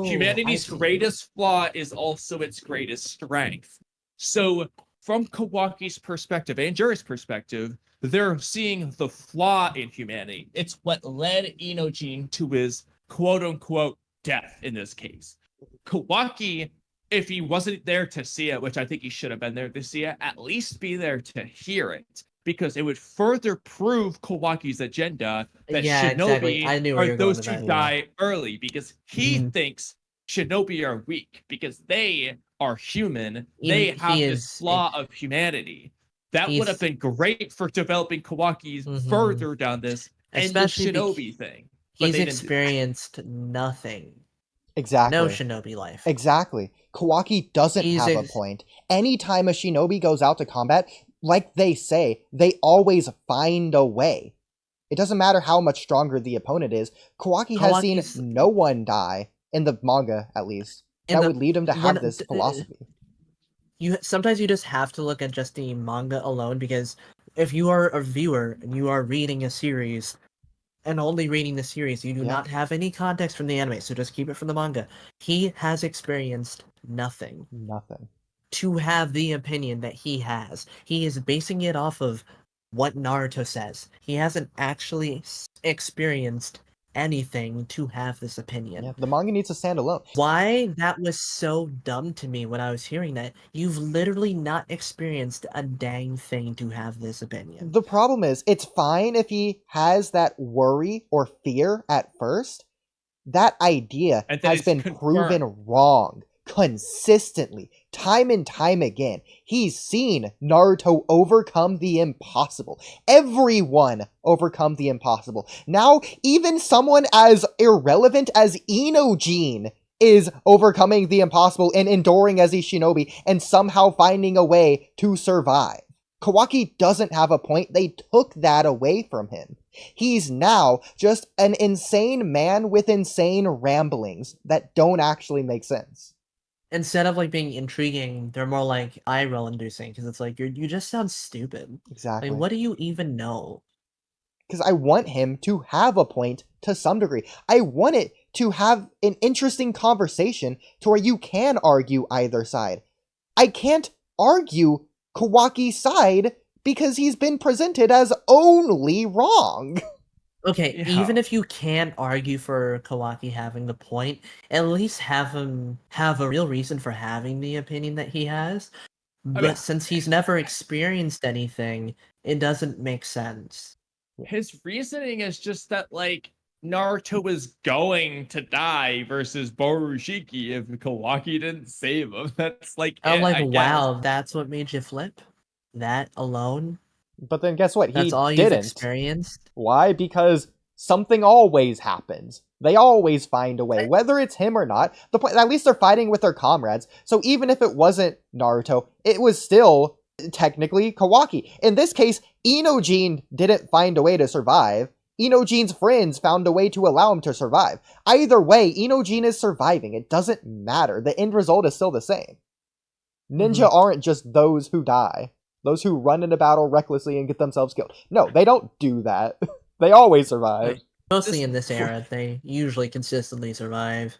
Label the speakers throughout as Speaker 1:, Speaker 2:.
Speaker 1: Humanity's greatest flaw is also its greatest strength. So, from Kawaki's perspective and Jura's perspective, they're seeing the flaw in humanity. It's what led Inojin to his quote unquote death in this case. Kawaki, if he wasn't there to see it, which I think he should have been there to see it, at least be there to hear it, because it would further prove Kawaki's agenda that
Speaker 2: exactly. I
Speaker 1: Shinobi
Speaker 2: knew where
Speaker 1: are
Speaker 2: you're going
Speaker 1: those
Speaker 2: with
Speaker 1: who
Speaker 2: that,
Speaker 1: die early, because he thinks Shinobi are weak, because they are human. They have this flaw of humanity. That would have been great for developing Kawaki's further down this endless Shinobi thing.
Speaker 2: But he's experienced nothing.
Speaker 3: Exactly.
Speaker 2: No Shinobi life.
Speaker 3: Exactly. Kawaki doesn't have a point. Anytime a Shinobi goes out to combat, like they say, they always find a way. It doesn't matter how much stronger the opponent is. Kawaki has seen no one die, in the manga at least. That would lead him to have this philosophy.
Speaker 2: Sometimes you just have to look at just the manga alone, because if you are a viewer and you are reading a series, and only reading the series, you do not have any context from the anime, so just keep it from the manga. He has experienced nothing.
Speaker 3: Nothing.
Speaker 2: To have the opinion that he has. He is basing it off of what Naruto says. He hasn't actually experienced anything to have this opinion.
Speaker 3: Yeah, the manga needs to stand alone.
Speaker 2: Why that was so dumb to me when I was hearing that. You've literally not experienced a dang thing to have this opinion.
Speaker 3: The problem is, it's fine if he has that worry or fear at first. That idea has been proven wrong consistently, time and time again. He's seen Naruto overcome the impossible. Everyone overcome the impossible. Now, even someone as irrelevant as Inojin is overcoming the impossible and enduring as a shinobi and somehow finding a way to survive. Kawaki doesn't have a point. They took that away from him. He's now just an insane man with insane ramblings that don't actually make sense.
Speaker 2: Instead of like being intriguing, they're more like eye roll inducing, because it's like you just sound stupid.
Speaker 3: Exactly.
Speaker 2: Like, what do you even know?
Speaker 3: Because I want him to have a point to some degree. I want it to have an interesting conversation to where you can argue either side. I can't argue Kawaki's side because he's been presented as only wrong.
Speaker 2: Okay, even if you can't argue for Kawaki having the point, at least have him have a real reason for having the opinion that he has. But since he's never experienced anything, it doesn't make sense.
Speaker 1: His reasoning is just that, like, Naruto was going to die versus Borushiki if Kawaki didn't save him. That's like,
Speaker 2: I'm like, wow, that's what made you flip? That alone?
Speaker 3: But then guess what?
Speaker 2: That's all you've experienced?
Speaker 3: Why? Because something always happens. They always find a way, whether it's him or not. At least they're fighting with their comrades. So even if it wasn't Naruto, it was still technically Kawaki. In this case, Inojin didn't find a way to survive. Inojin's friends found a way to allow him to survive. Either way, Inojin is surviving. It doesn't matter. The end result is still the same. Ninja aren't just those who die. Those who run into battle recklessly and get themselves killed. No, they don't do that. They always survive.
Speaker 2: Mostly in this era, they usually consistently survive.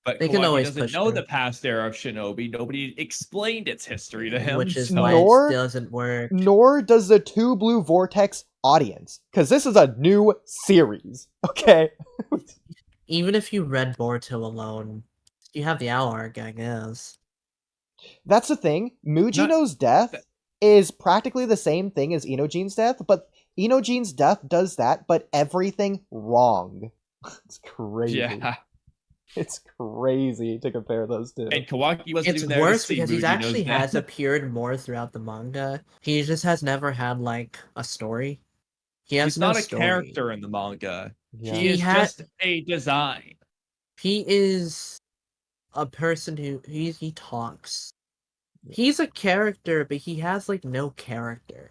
Speaker 1: But
Speaker 2: they
Speaker 1: Kawaki
Speaker 2: can always
Speaker 1: doesn't know the past era of Shinobi. Nobody explained its history to him.
Speaker 2: Which is why it doesn't work.
Speaker 3: Nor does the Two Blue Vortex audience. Because this is a new series. Okay?
Speaker 2: Even if you read Boruto alone, you have the Owl arc, I guess.
Speaker 3: That's the thing. Mujino's death is practically the same thing as Inojin's death, but Inojin's death does that, but everything wrong. It's crazy.
Speaker 1: Yeah.
Speaker 3: It's crazy to compare those two.
Speaker 1: And Kawaki wasn't even there.
Speaker 2: It's worse because he actually has appeared more throughout the manga. He just has never had, like, a story.
Speaker 1: He's not a character in the manga. Yeah. He is just a design.
Speaker 2: He is a person who he talks. He's a character, but he has, like, no character.